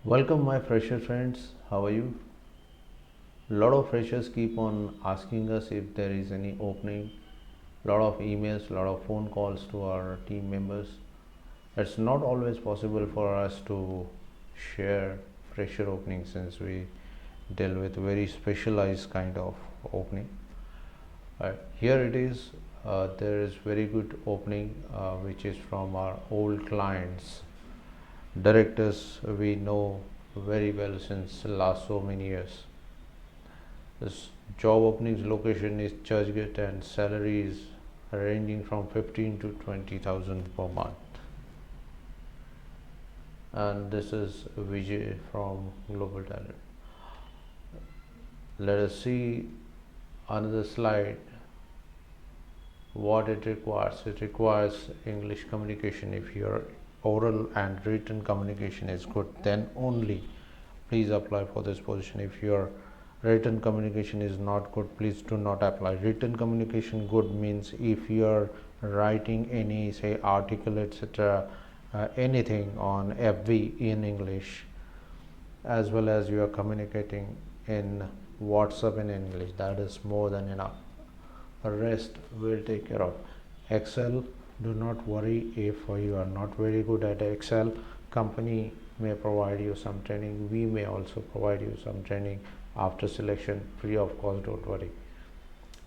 Welcome my fresher friends, how are you? A lot of freshers keep on asking us if there is any opening. Lot of emails, lot of phone calls to our team members. It's not always possible for us to share fresher openings since we deal with very specialized kind of opening. Here it is, there is very good opening which is from our old clients, directors we know very well since last so many years. This job openings location is Churchgate and salary is ranging from 15 to 20,000 per month. And this is Vijay from Global Talent. Let us see another slide. What it requires English communication. If your oral and written communication is good, then only please apply for this position. If your written communication is not good, please do not apply. Written communication good means if you are writing any say article etc, anything on FB in English, as well as you are communicating in WhatsApp in English, that is more than enough. The rest will take care of. Excel, do not worry if you are not very good at Excel. Company may provide you some training, we may also provide you some training after selection, free of cost, don't worry.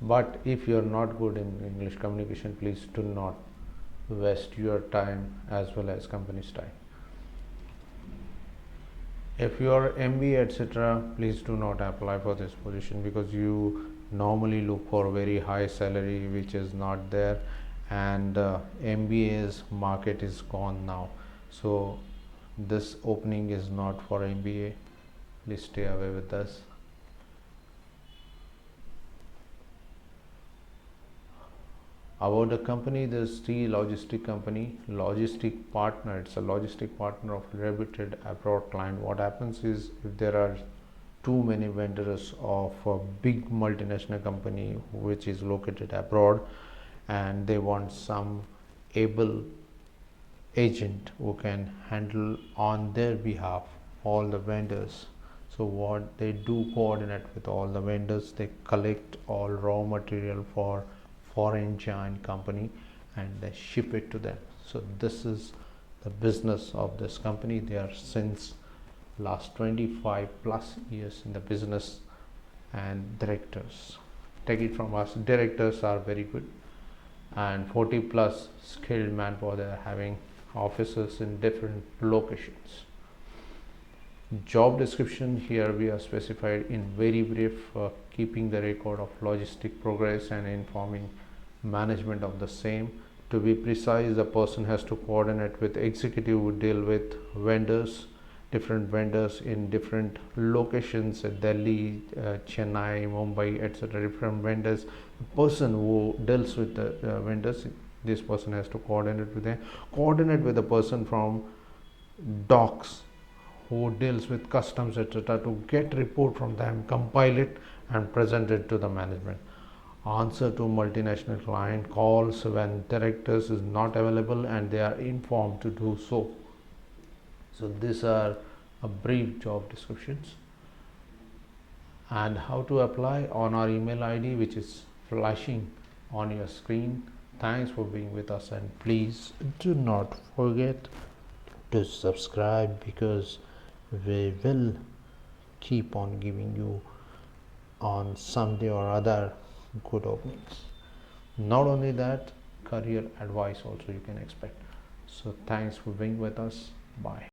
But if you are not good in English communication, please do not waste your time as well as company's time. If you are MBA etc, please do not apply for this position because you normally look for very high salary which is not there, and MBA's market is gone now, so this opening is not for MBA. Please stay away with us. About the company, this the logistic company, logistic partner. It's a logistic partner of reputed abroad client. What happens is if there are too many vendors of a big multinational company which is located abroad and they want some able agent who can handle on their behalf all the vendors. So what they do, coordinate with all the vendors, they collect all raw material for foreign giant company and they ship it to them. So this is the business of this company. They are since last 25 plus years in the business, and directors, take it from us, directors are very good, and 40 plus skilled manpower. They are having offices in different locations. Job description here we are specified in very brief, keeping the record of logistic progress and informing management of the same. To be precise, the person has to coordinate with executive who deal with vendors, different vendors in different locations, Delhi, Chennai, Mumbai etc, different vendors. The person who deals with the vendors, this person has to coordinate with them, coordinate with the person from docks who deals with customs etc to get report from them, compile it and present it to the management. Answer to multinational client calls when directors is not available and they are informed to do so. So these are a brief job descriptions, and how to apply on our email ID which is flashing on your screen. Thanks for being with us, and please do not forget to subscribe because we will keep on giving you on someday or other good openings. Not only that, career advice also you can expect. So thanks for being with us. Bye.